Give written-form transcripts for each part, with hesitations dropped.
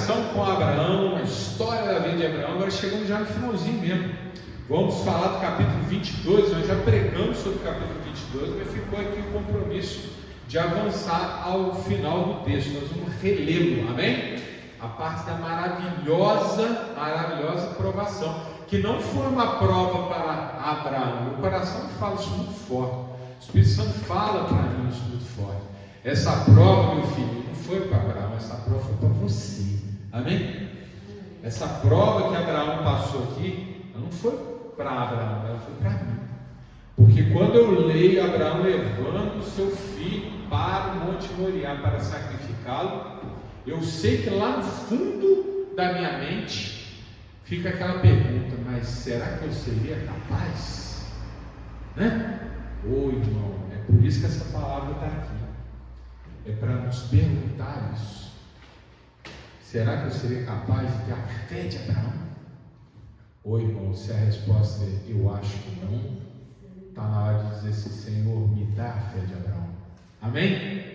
atenção com Abraão, a história da vida de Abraão. Agora chegamos já no finalzinho mesmo. Vamos falar do capítulo 22. Nós já pregamos sobre o capítulo 22, mas ficou aqui o compromisso de avançar ao final do texto. Nós vamos relê-lo, amém? A parte da maravilhosa provação, que não foi uma prova para Abraão. Meu coração fala isso muito forte. O Espírito Santo fala para mim isso muito forte. Essa prova, meu filho, não foi para Abraão, essa prova foi para você, amém? Essa prova que Abraão passou aqui, não foi para Abraão, ela foi para mim. Porque quando eu leio Abraão levando o seu filho para o Monte Moriá para sacrificá-lo, eu sei que lá no fundo da minha mente fica aquela pergunta: mas será que eu seria capaz? Né? Ô irmão, é por isso que essa palavra está aqui. É para nos perguntar isso. Será que eu seria capaz de ter a fé de Abraão? Ô irmão, se a resposta é eu acho que não, está na hora de dizer assim: Senhor, me dá a fé de Abraão. Amém?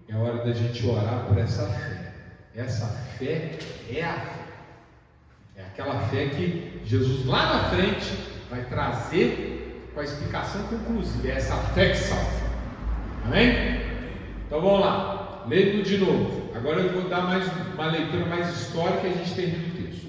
É hora da gente orar por essa fé. Essa fé é a fé. É aquela fé que Jesus lá na frente vai trazer com a explicação conclusiva. É essa fé que salva. Amém? Então vamos lá. Leio de novo. Agora eu vou dar mais uma leitura mais histórica e a gente termina o texto.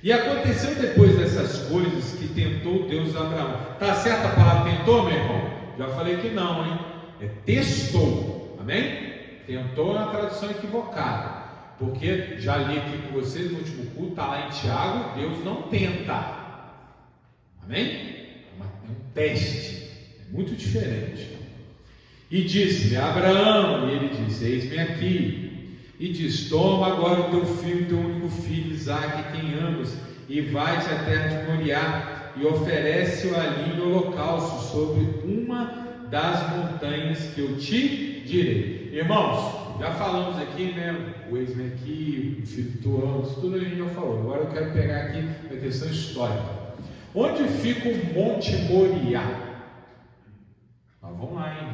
E aconteceu depois dessas coisas que tentou Deus a Abraão. Está certa a palavra tentou, meu irmão? Já falei que não, hein? É testou. Amém? Tentou é uma tradução equivocada. Porque já li aqui com vocês no último culto, está lá em Tiago, Deus não tenta. Amém? É um teste. É muito diferente. E disse-lhe Abraão, e ele disse: eis-me aqui. E diz: toma agora o teu filho, teu único filho, Isaque, quem amas, e vai-te à terra de Moriá, e oferece-o ali no holocausto, sobre uma das montanhas que eu te direi. Irmãos, já falamos aqui, né? O eis-me aqui, o filho que tu amas, tudo a gente já falou. Agora eu quero pegar aqui a questão histórica. Onde fica o Monte Moriá? Nós vamos lá, hein?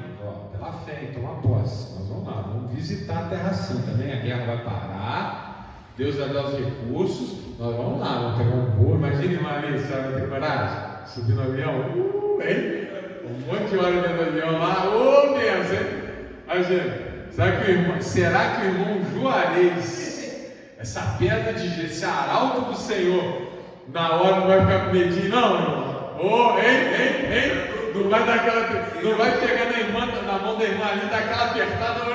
Pela fé, toma posse. Nós vamos lá, vamos visitar a Terra Santa, né? A guerra vai parar, Deus vai dar os recursos, nós vamos lá, vamos pegar um voo. Imagina uma vez, você vai ter coragem? Subir no avião, hein? Um monte de hora dentro do avião lá, mesmo, hein? Imagina. Será que o irmão Juarez, essa pedra de jeito, esse arauto do Senhor, na hora não vai ficar com medinho, não, irmão? Hein? Não vai dar aquela, não vai pegar na mão da irmã ali, dar aquela apertada,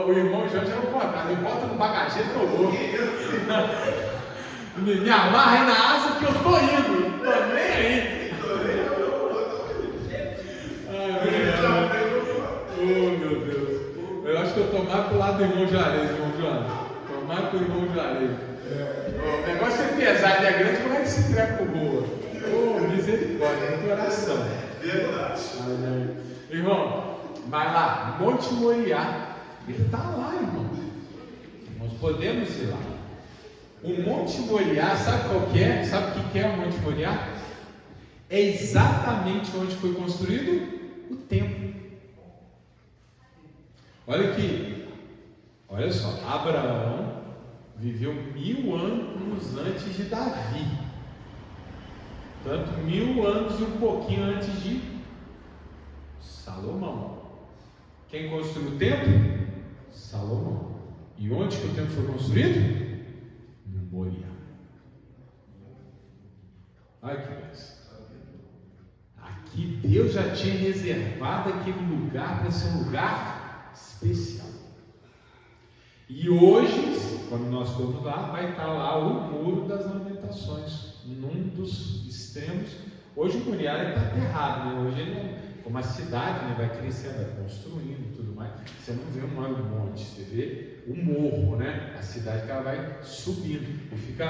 o irmão já não conta, me bota no bagageiro que eu vou. Me amarra aí na asa que eu tô indo, tô nem aí. Meu Deus. Eu acho que eu tô mais pro lado do irmão Juarez, irmão João. Tô mais pro irmão Juarez. O negócio é pesado e é grande, como é que se entrega pro boa? Misericórdia, muita oração. Verdade. Irmão, vai lá, Monte Moriá. Ele está lá, irmão. Nós podemos ir lá. O Monte Moriá, sabe qual que é? Sabe o que é o Monte Moriá? É exatamente onde foi construído o templo. Olha aqui. Olha só. Abraão viveu 1000 anos antes de Davi. Tanto 1000 anos e um pouquinho antes de Salomão. Quem construiu o templo? Salomão. E onde que o templo foi construído? No Moriá. Olha que coisa. Aqui Deus já tinha reservado aquele lugar para ser um lugar especial. E hoje, quando nós formos lá, vai estar lá o Muro das Lamentações, num dos extremos. Hoje o Moriá está aterrado, né? Hoje ele é como a cidade, né, vai crescendo, vai construindo e tudo mais. Você não vê um monte, você vê o morro, né? A cidade que ela vai subindo e fica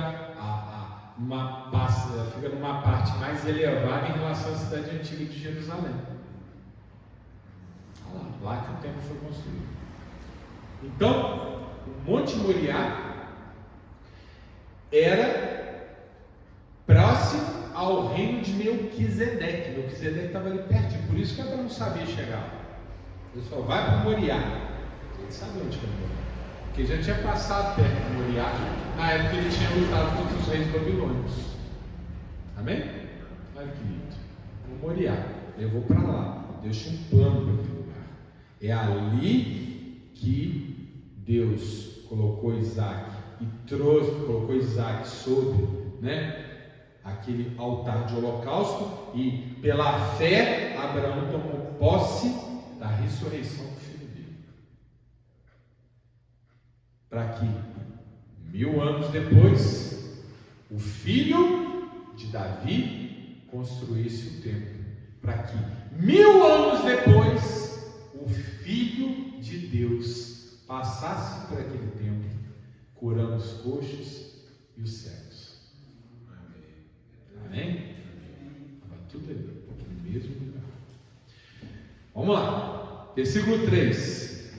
fica numa parte mais elevada em relação à cidade antiga de Jerusalém. Lá que o templo foi construído. Então, o Monte Moriá era próximo ao reino de Melquisedeque. Melquisedeque. Melquisedeque estava ali pertinho, por isso que Abraão sabia chegar. Ele só vai para Moriá. Ele sabe onde que é Moriá, porque já tinha passado perto de Moriá na época que ele tinha lutado contra os reis babilônicos. Amém? Olha que lindo. O Moriá levou para lá. Deus tinha um plano para aquele lugar. É ali que Deus colocou Isaac e colocou Isaac sobre, aquele altar de holocausto, e pela fé Abraão tomou posse da ressurreição do filho dele, para que 1000 anos depois o filho de Davi construísse o templo, para que 1000 anos depois o filho de Deus passasse por aquele templo, curando os coxos e os cegos. Amém? Estava tudo ali, no mesmo lugar. Vamos lá, versículo 3.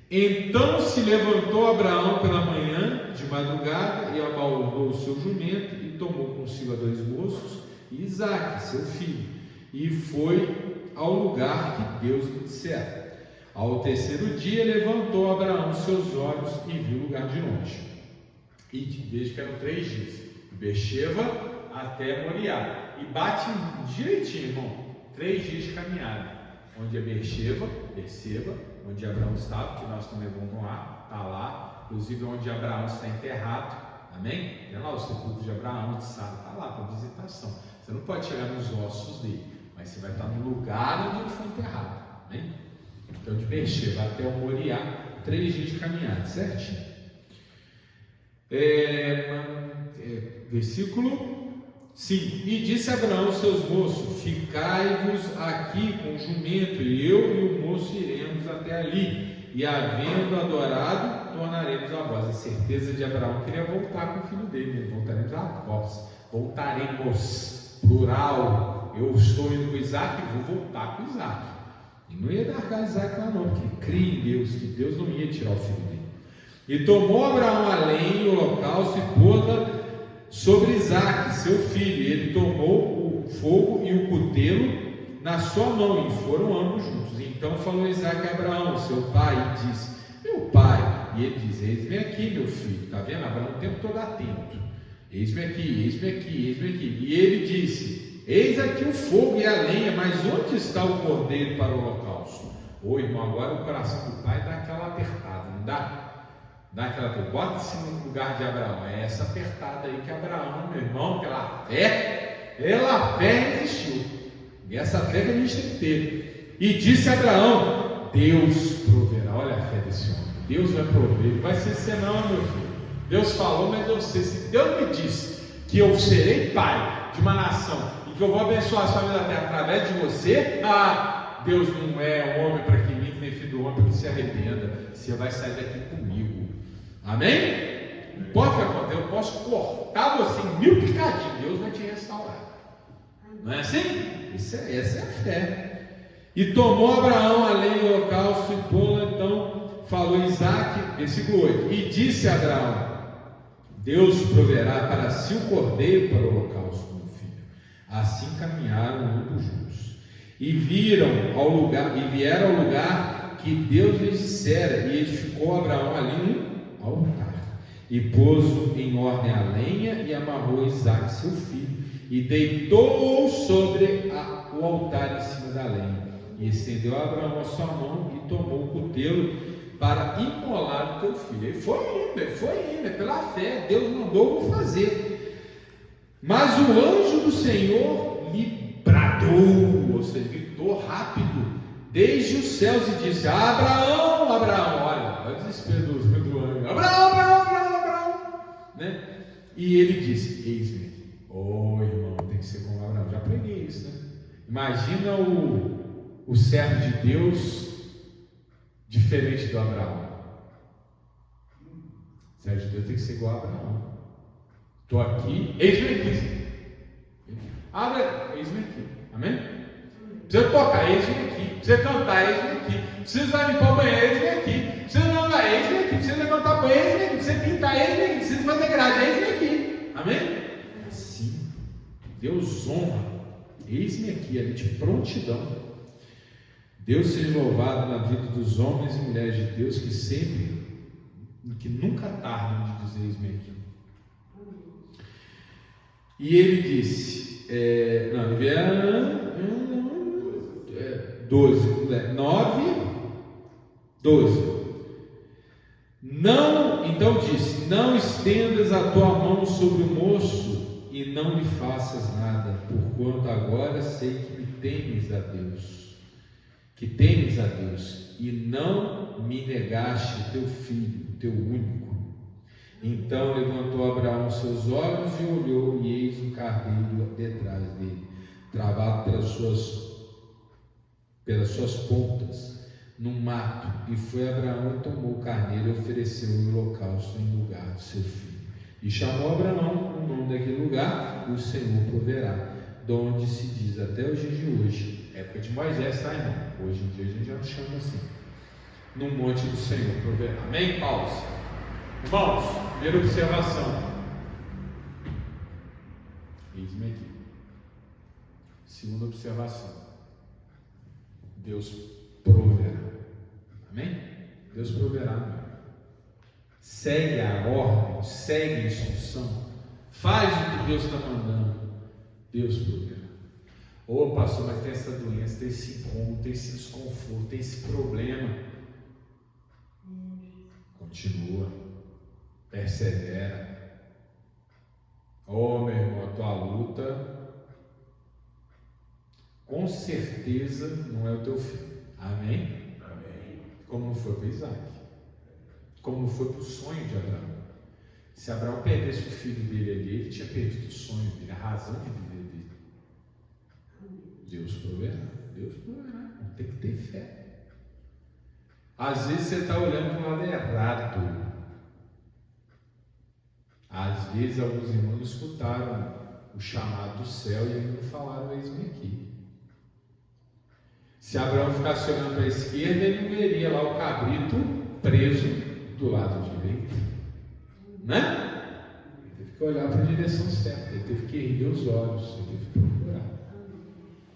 Então se levantou Abraão pela manhã de madrugada e abalou o seu jumento e tomou consigo a 2 moços e Isaque, seu filho, e foi ao lugar que Deus lhe dissera. Ao terceiro dia levantou Abraão seus olhos e viu o lugar de longe. E desde que eram 3 dias, de Beersheba até Moriá, e bate direitinho, irmão, 3 dias de caminhada. Onde é Beersheba, onde Abraão estava, que nós também vamos lá, está lá, inclusive onde Abraão está enterrado, amém? Tem lá o sepulcro de Abraão, de Sara, está lá para visitação. Você não pode chegar nos ossos dele, mas você vai estar no lugar onde ele foi enterrado, amém? Então de Beersheba até o Moriá, 3 dias de caminhada, certinho. Versículo 5. E disse Abraão aos seus moços: ficai-vos aqui com o jumento, e eu e o moço iremos até ali, e havendo adorado, tornaremos a vós. A certeza de Abraão queria voltar com o filho dele, voltaremos a vós, voltaremos, plural. Eu estou indo com Isaac e vou voltar com Isaac. E não ia largar Isaac lá não, porque cria em Deus, que Deus não ia tirar o filho dele. E tomou Abraão a lenha e o holocausto e pôs-la sobre Isaac, seu filho. E ele tomou o fogo e o cutelo na sua mão, e foram ambos juntos. Então falou Isaac a Abraão, seu pai, e disse: meu pai. E ele diz: eis-me aqui, meu filho. Está vendo? Abraão o tempo todo atento. Eis-me aqui, eis-me aqui, eis-me aqui. E ele disse: eis aqui o fogo e a lenha, mas onde está o cordeiro para o holocausto? Ô irmão, agora o coração do pai dá aquela apertada, não dá? Dá aquela coisa, bota-se no lugar de Abraão. É essa apertada aí que Abraão, meu irmão, pela fé resistiu. E essa fé que a gente tem que ter. E disse Abraão: Deus proverá. Olha a fé desse homem. Deus vai prover. Não vai ser você não, meu filho. Deus falou, mas eu sei. Se Deus me disse que eu serei pai de uma nação e que eu vou abençoar a sua vida da terra através de você, Deus não é homem para que minta, nem filho do homem para que se arrependa. Você vai sair daqui comigo. Amém? Não importa o que aconteça, eu posso cortar você em 1000 picadinhos, Deus vai te restaurar. Não é assim? Essa é a fé. E tomou Abraão a lenha e o holocausto e pô-la. Então falou Isaac, versículo 8: e disse a Abraão: Deus proverá para si o cordeiro para o holocausto do filho. Assim caminharam ambos juntos e vieram ao lugar que Deus lhes dissera, e edificou Abraão ali altar, e pôs em ordem a lenha, e amarrou Isaac seu filho, e deitou-o sobre o altar em cima da lenha, e estendeu a Abraão a sua mão, e tomou o cutelo para imolar o teu filho. Ele foi indo, pela fé, Deus mandou fazer. Mas o anjo do Senhor lhe bradou, ou seja, gritou rápido, desde os céus, e disse: Abraão, Abraão. Olha o desespero do anjo. Abraão, né? E ele disse: eis-me. Irmão, tem que ser como Abraão. Já preguei isso, né? Imagina o servo de Deus diferente do Abraão. O servo de Deus tem que ser igual a Abraão. Estou aqui, eis-me aqui. Abre, eis-me aqui. Amém? Precisa tocar, eis-me aqui. Precisa cantar, eis-me aqui. Precisa limpar o banheiro, eis-me aqui. Precisa andar, eis-me aqui. Precisa levantar o banheiro, eis-me aqui. Precisa pintar, eis-me aqui. Precisa fazer grade, eis-me aqui. Amém? Sim. Deus honra Eis-me aqui, ali de prontidão. Deus seja louvado na vida dos homens e mulheres de Deus que nunca tardam de dizer eis-me aqui. E ele disse, 12. Não, então disse: não estendas a tua mão sobre o moço e não lhe faças nada, porquanto agora sei que temes a Deus, e não me negaste o teu filho, o teu único. Então levantou Abraão seus olhos e olhou, e eis um carneiro detrás dele, travado pelas suas pontas, no mato. E foi Abraão e tomou o carneiro e ofereceu o holocausto em lugar do seu filho. E chamou Abraão o nome daquele lugar: o Senhor proverá, de onde se diz até os dias de hoje, época de Moisés, tá, irmão? Hoje em dia a gente já não chama assim. No monte do Senhor proverá. Amém, Paulo? Irmãos, primeira observação. Eis-me aqui. Segunda observação. Deus proverá. Amém? Deus proverá, meu. Segue a ordem, segue a instrução, faz o que Deus está mandando. Deus proverá. Ô pastor, mas tem essa doença, tem esse incômodo, tem esse desconforto, tem esse problema. Continua, persevera. Ô meu irmão, a tua luta com certeza não é o teu fim. Amém? Amém. Como não foi para Isaac, como não foi para o sonho de Abraão. Se Abraão perdesse o filho dele ali, ele tinha perdido o sonho dele, a razão de viver dele. Deus proverá, Deus proverá. Tem que ter fé. Às vezes você está olhando para o lado errado. Às vezes alguns irmãos escutaram o chamado do céu e ainda não falaram: eis-me aqui. Se Abraão ficasse olhando para a esquerda, ele não veria lá o cabrito preso do lado direito, né? Ele teve que olhar para a direção certa, ele teve que erguer os olhos, ele teve que procurar.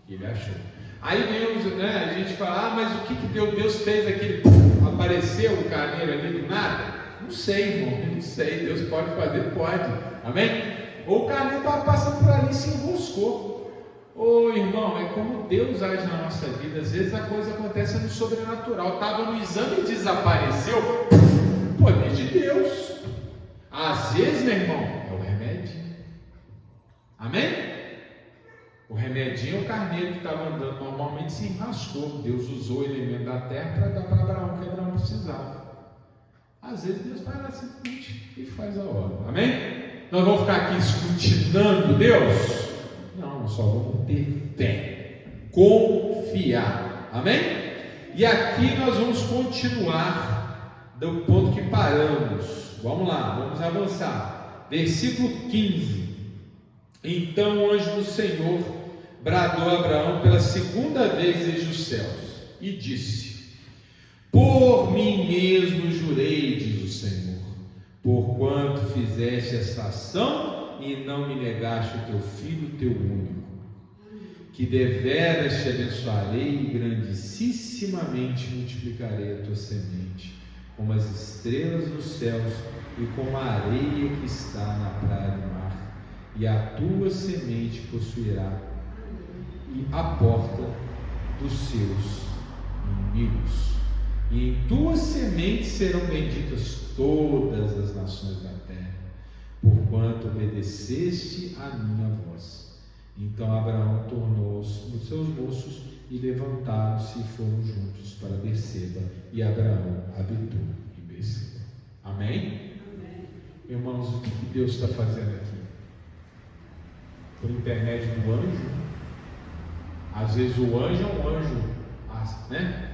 E ele achou. Aí vem, né, a gente fala: mas o que Deus fez aquele? Apareceu o carneiro ali do nada? Não sei, irmão, não sei. Deus pode fazer, pode. Amém? Ou o carneiro estava passando por ali e se enroscou. Ô irmão, é como Deus age na nossa vida. Às vezes a coisa acontece no sobrenatural. Estava no exame e desapareceu. Poder de Deus. Às vezes, meu irmão, é o remédio. Amém? O remedinho é o carneiro que estava andando, normalmente se enrascou. Deus usou o elemento da terra para dar para Abraão o que Abraão precisava. Às vezes Deus vai lá simplesmente e faz a obra. Amém? Nós vamos ficar aqui escrutinando Deus? Não, nós só vamos ter fé, confiar. Amém? E aqui nós vamos continuar do ponto que paramos. Vamos lá, vamos avançar. Versículo 15. Então o anjo do Senhor bradou a Abraão pela segunda vez desde os céus e disse: por mim mesmo jurei, diz o Senhor, porquanto fizeste esta ação e não me negaste o teu filho, teu único, que deveras te abençoarei e grandissimamente multiplicarei a tua semente, como as estrelas dos céus e como a areia que está na praia do mar, e a tua semente possuirá a porta dos seus inimigos, e em tua semente serão benditas todas as nações da terra, porquanto obedeceste a minha voz. Então Abraão tornou-se os seus moços e levantaram-se e foram juntos para Berseba, e Abraão habitou em Berseba. Amém? Amém. Irmãos, o que Deus está fazendo aqui? Por intermédio do anjo. Às vezes o anjo é um anjo, né?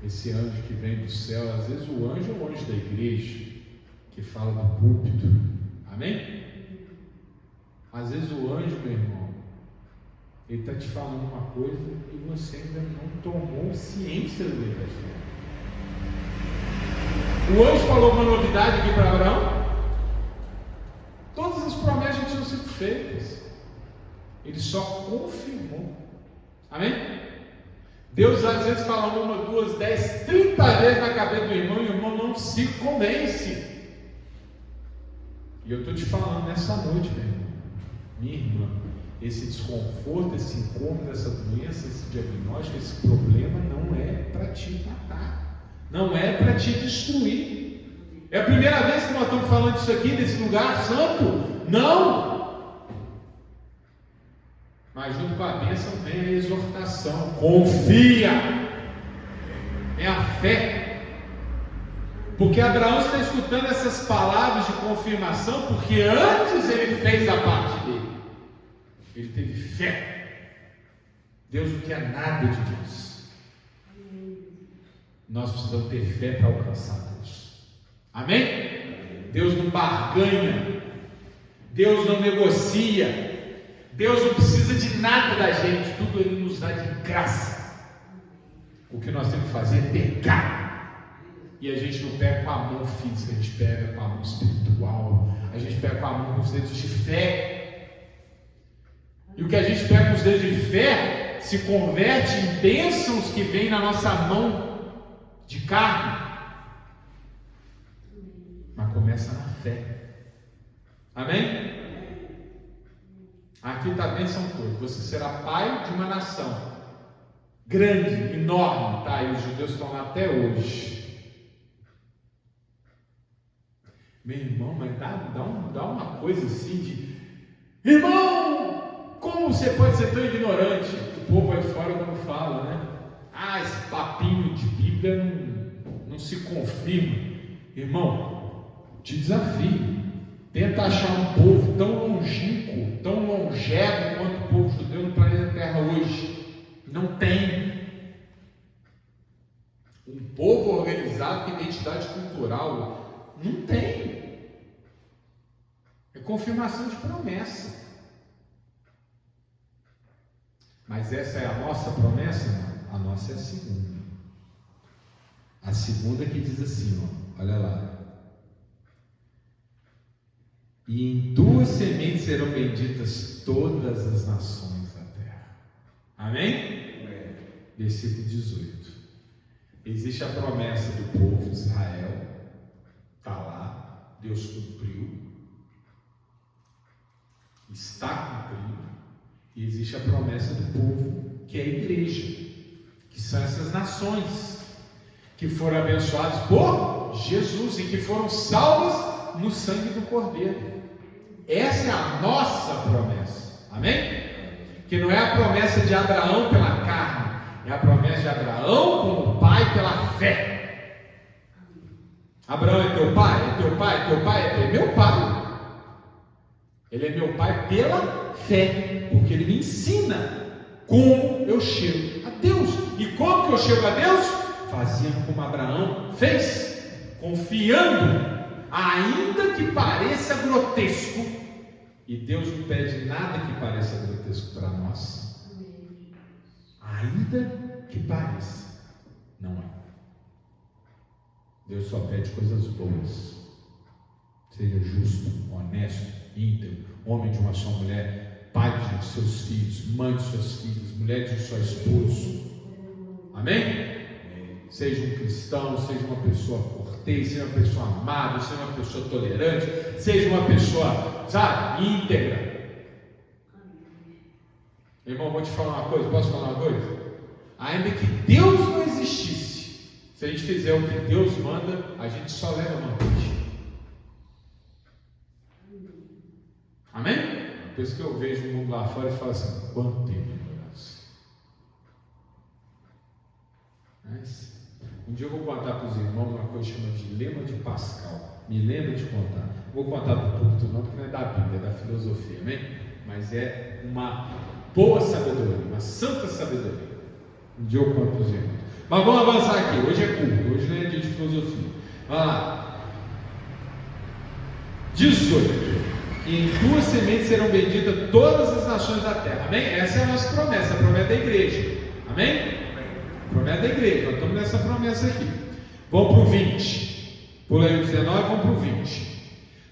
Esse anjo que vem do céu. Às vezes o anjo é um anjo da igreja, que fala do púlpito. Amém? Às vezes o anjo, meu irmão, ele está te falando uma coisa e você ainda não tomou ciência do que ele está te falando. O anjo falou uma novidade aqui para Abraão. Todas as promessas já tinham sido feitas. Ele só confirmou. Amém? Deus às vezes fala 1, 2, 10, 30 vezes na cabeça do irmão, e o irmão não se convence. E eu estou te falando nessa noite, meu irmão, minha irmã, esse desconforto, esse incômodo, essa doença, esse diagnóstico, esse problema não é para te matar, não é para te destruir. É a primeira vez que nós estamos falando disso aqui, nesse lugar santo? Não! Mas junto com a bênção vem a exortação. Confia! É a fé. Porque Abraão está escutando essas palavras de confirmação, porque antes ele fez a parte dele. Ele teve fé. Deus não quer nada de Deus. Nós precisamos ter fé para alcançar Deus. Amém? Deus não barganha. Deus não negocia. Deus não precisa de nada da gente. Tudo Ele nos dá de graça. O que nós temos que fazer é pegar. E a gente não pega com a mão física, a gente pega com a mão espiritual. A gente pega com a mão com os dedos de fé. E o que a gente pega com os dedos de fé se converte em bênçãos que vêm na nossa mão de carne. Mas começa na fé. Amém? Aqui está a bênção toda. Você será pai de uma nação grande, enorme, tá? E os judeus estão lá até hoje. Meu irmão, mas dá uma coisa assim de: irmão, como você pode ser tão ignorante? O povo aí fora quando fala, né? Ah, esse papinho de Bíblia não se confirma. Irmão, te desafio. Tenta achar um povo tão longínquo, tão longevo quanto o povo judeu no planeta Terra hoje. Não tem. Um povo organizado com identidade cultural. Não tem. É confirmação de promessa. Mas essa é a nossa promessa? Não. A nossa é a segunda. A segunda que diz assim, ó, olha lá. E em tuas sementes serão benditas todas as nações da terra. Amém? Versículo 18. Existe a promessa do povo de Israel. Está lá. Deus cumpriu. Está cumprido. E existe a promessa do povo, que é a igreja. Que são essas nações que foram abençoadas por Jesus e que foram salvas no sangue do Cordeiro. Essa é a nossa promessa. Amém? Que não é a promessa de Abraão pela carne, é a promessa de Abraão como pai pela fé. Abraão é teu pai? É teu pai? É teu pai? É meu pai. Ele é meu pai pela fé, porque ele me ensina como eu chego a Deus. E como que eu chego a Deus? Fazendo como Abraão fez, confiando, ainda que pareça grotesco. E Deus não pede nada que pareça grotesco para nós. Ainda que pareça, não é. Deus só pede coisas boas. Seja justo, honesto, íntegro, homem de uma só mulher, pai de seus filhos, mãe de seus filhos, mulher de seu esposo. Amém? Seja um cristão, seja uma pessoa cortês, seja uma pessoa amável, seja uma pessoa tolerante, seja uma pessoa, sabe, íntegra. Irmão, vou te falar uma coisa, posso falar uma coisa? Ainda que Deus não existisse, se a gente fizer o que Deus manda, a gente só leva vantagem. Amém? Por isso que eu vejo o mundo lá fora e falo assim: quanto tempo de ignorância. Mas um dia eu vou contar para os irmãos uma coisa chamada Dilema de Pascal. Me lembra de contar. Vou contar para o público não, porque não é da Bíblia, é da filosofia, amém? Mas é uma boa sabedoria, uma santa sabedoria. Um dia eu conto para os irmãos. Mas vamos avançar aqui. Hoje é culto, hoje não é dia de filosofia. Vamos lá. 18. E em tuas sementes serão benditas todas as nações da terra. Amém? Essa é a nossa promessa, a promessa da igreja. Amém? Promessa da igreja, nós estamos nessa promessa aqui. Vamos para o 20. Pula aí o 19, vamos para o 20.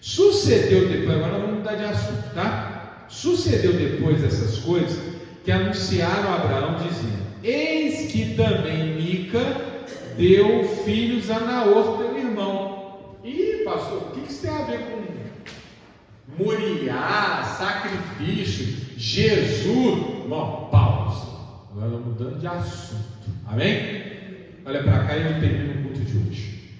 Sucedeu depois, agora vamos mudar de assunto, tá? Sucedeu depois dessas coisas que anunciaram a Abraão, dizendo: eis que também Mica deu filhos a Naor, teu irmão. Ih, pastor, o que isso tem a ver com Moriá, sacrifício, Jesus? Bom, pausa. Agora vamos mudando de assunto. Amém? Olha para cá e eu termino o culto de hoje.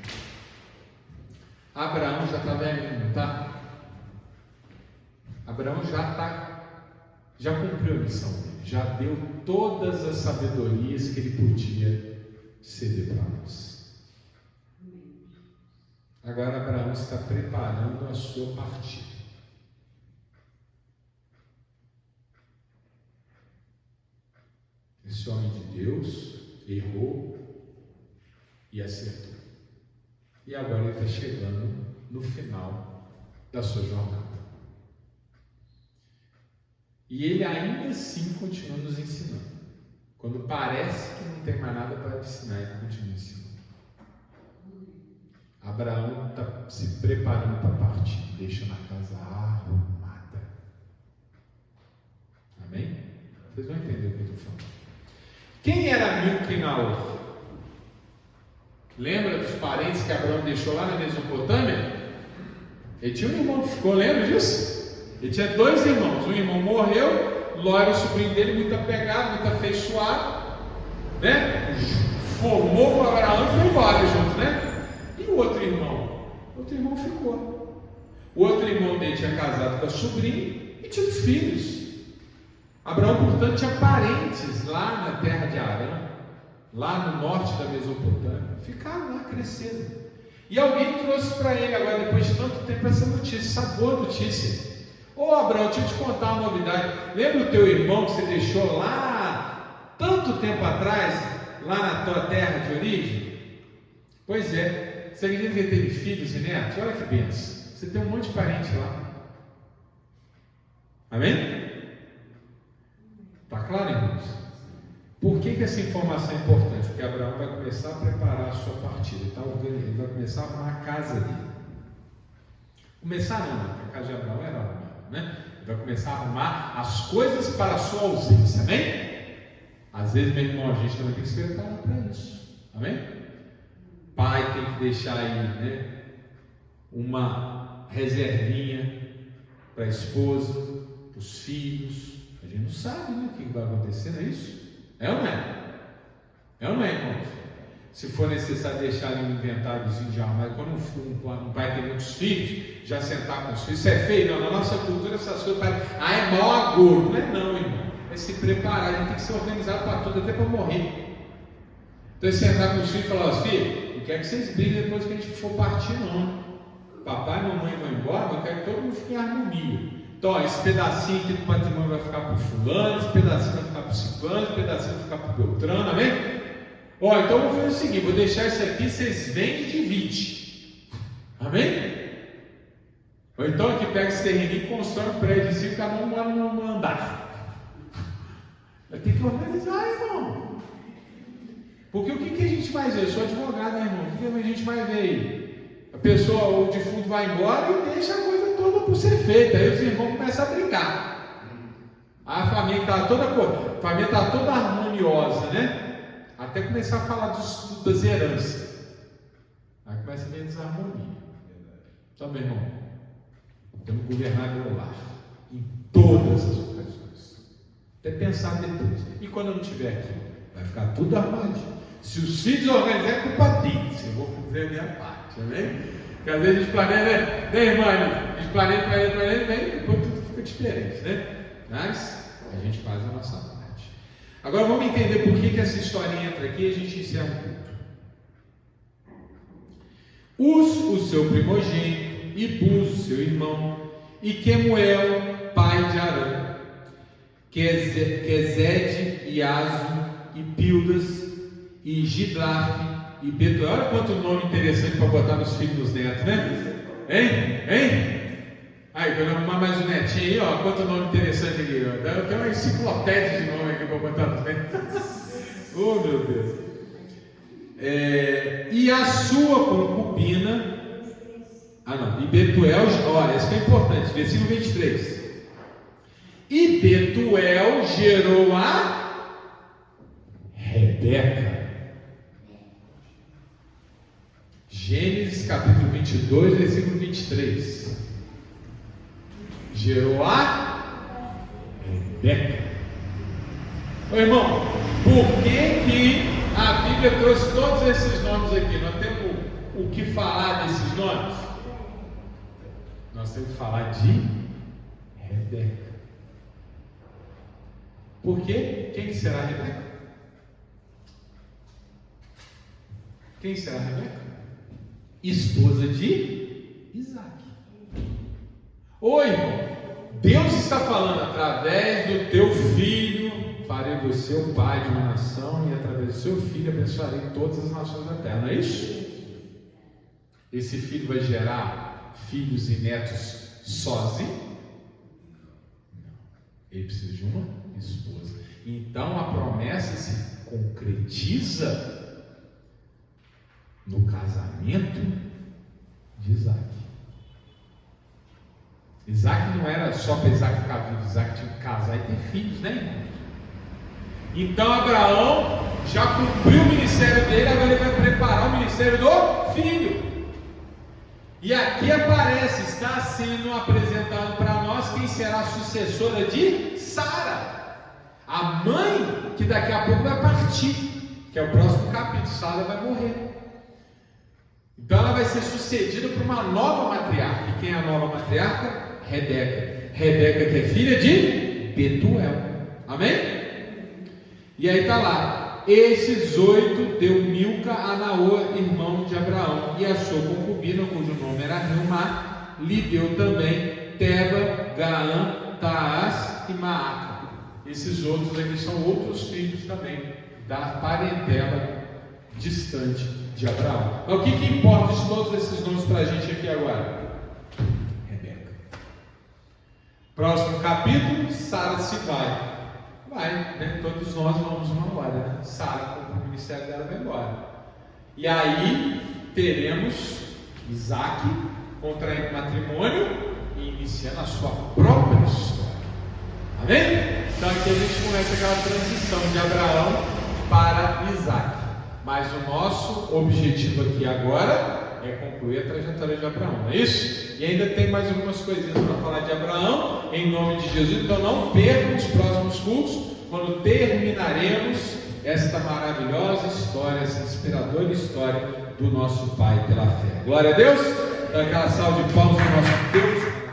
Abraão já está velhinho, não está? Abraão já cumpriu a missão dele, já deu todas as sabedorias que ele podia ceder para nós. Agora Abraão está preparando a sua partida. Esse homem de Deus errou e acertou. E agora ele está chegando no final da sua jornada. E ele ainda assim continua nos ensinando. Quando parece que não tem mais nada para ensinar, ele continua ensinando. Abraão está se preparando para partir, deixa na casa arrumada. Amém? Vocês vão entender o que eu estou falando. Quem era Milca e Naor? Lembra dos parentes que Abraão deixou lá na Mesopotâmia? Ele tinha um irmão que ficou, lembra disso? Ele tinha 2 irmãos, um irmão morreu, Ló era o sobrinho dele, muito apegado, muito afeiçoado, né? Formou com Abraão e foi embora junto, né? E o outro irmão? O outro irmão ficou. O outro irmão dele tinha casado com a sobrinha e tinha filhos. Abraão, portanto, tinha parentes lá na terra de Arã, lá no norte da Mesopotâmia. Ficaram lá crescendo. E alguém trouxe para ele agora, depois de tanto tempo, essa notícia, essa boa notícia. Ô Abraão, deixa eu te contar uma novidade. Lembra o teu irmão que você deixou lá, tanto tempo atrás, lá na tua terra de origem? Pois é, você acredita que ele teve filhos e netos? Olha que bênção. Você tem um monte de parente lá. Amém? Está claro, irmãos? Por que essa informação é importante? Porque Abraão vai começar a preparar a sua partida. Ele vai começar a arrumar a casa dele. Começar não, porque a casa de Abraão era arrumada, né? Ele vai começar a arrumar as coisas para a sua ausência. Amém? Às vezes, meu irmão, a gente também tem que se preparar para isso. Amém? Pai tem que deixar aí, né, uma reservinha para a esposa, para os filhos. A gente não sabe, né, o que vai acontecer, não é isso? É ou não é? É ou não é, irmãos? Se for necessário deixar ali um inventáriozinho de armário, quando um pai tem muitos filhos, já sentar com os filhos, isso é feio? Não, na nossa cultura essas coisas parecem, é mau agouro. Não é não, irmão. É se preparar, a gente tem que ser organizado para tudo, até para morrer. Então é sentar com os filhos e falar, ó, filho, não quero que vocês briguem depois que a gente for partir, não. Papai e mamãe vão embora, eu quero que todo mundo fique em harmonia. Então, ó, esse pedacinho aqui do patrimônio vai ficar para o fulano, esse pedacinho vai ficar para o ciclano, esse pedacinho vai ficar para o Beltrano, amém? Ó, então eu vou fazer o seguinte, vou deixar isso aqui, vocês vendem e dividem. Amém? Ou então aqui pega esse terreninho e constrói um prédio assim, cada um mora num andar. Vai ter que organizar, irmão. Porque o que a gente vai ver? Eu sou advogado, né, irmão? O que a gente vai ver aí? A pessoa, o defunto vai embora e deixa a coisa toda por ser feita. Aí os irmãos começam a brincar. A família está toda harmoniosa, né? Até começar a falar das heranças. Aí começa a ver desarmonia. Então, meu irmão, temos que governar meu lar em todas as ocasiões. Até pensar depois. E quando eu não estiver aqui, vai ficar tudo armadinho. Se os filhos organizarem, é culpa deles. Eu vou fazer a minha parte, amém? Porque às vezes a gente planeja, né, irmã? A gente planeja, vem, depois tudo fica diferente, né? Mas a gente faz a nossa parte. Agora vamos entender por que essa historinha entra aqui e a gente encerra um culto. Uz, o seu primogênito, e Buz, seu irmão, e Quemuel, pai de Arã, Quezede, e Azo, e Pildas, e Gidlaf, e Betuel. Olha quanto nome interessante para botar nos filhos dos netos, né? Hein? Aí, quando eu arrumar mais um netinho aí, ó, quanto nome interessante aqui, ó. Eu tenho uma enciclopédia de nome aqui para botar nos netos. Oh, meu Deus. E a sua concubina, e Betuel, olha, isso que é importante, versículo 23. E Betuel gerou a Rebeca. Gênesis capítulo 22, versículo 23. Gerou a Rebeca. Ô irmão, por que a Bíblia trouxe todos esses nomes aqui? Nós temos o que falar desses nomes? Nós temos que falar de Rebeca. Por quê? Quem será Rebeca? Quem será Rebeca? Esposa de Isaac. Oi, irmão, Deus está falando: através do teu filho farei você o pai de uma nação, e através do seu filho abençoarei todas as nações da terra. Não é isso? Esse filho vai gerar filhos e netos sozinho? Ele precisa de uma esposa. Então a promessa se concretiza no casamento de Isaac. Isaac não era só para Isaac ficar vivo, Isaac tinha que casar e ter filhos, né, irmão? Então Abraão já cumpriu o ministério dele, agora ele vai preparar o ministério do filho. E aqui aparece, está sendo apresentado para nós quem será a sucessora de Sara, a mãe que daqui a pouco vai partir, que é o próximo capítulo. Sara vai morrer. Então ela vai ser sucedida por uma nova matriarca. E quem é a nova matriarca? Rebeca. Rebeca, que é filha de Betuel. Amém? E aí está lá: esses 8 deu Milca a Naor, irmão de Abraão, e a sua concubina, cujo nome era Reumá, lhe deu também Teba, Gaã, Taás e Maaca. Esses outros aqui são outros filhos também da parentela distante de Abraão. Mas o que importa de todos esses nomes para a gente aqui agora? Rebeca. Próximo capítulo: Sara se vai. Vai, né? Todos nós vamos embora, né? Sara, o ministério dela vai embora. E aí teremos Isaac contraindo matrimônio e iniciando a sua própria história. Amém? Então aqui a gente começa aquela transição de Abraão para Isaac. Mas o nosso objetivo aqui agora é concluir a trajetória de Abraão, não é isso? E ainda tem mais algumas coisinhas para falar de Abraão, em nome de Jesus. Então não percam os próximos cultos, quando terminaremos esta maravilhosa história, essa inspiradora história do nosso Pai pela fé. Glória a Deus. Dá aquela salva de palmas ao nosso Deus.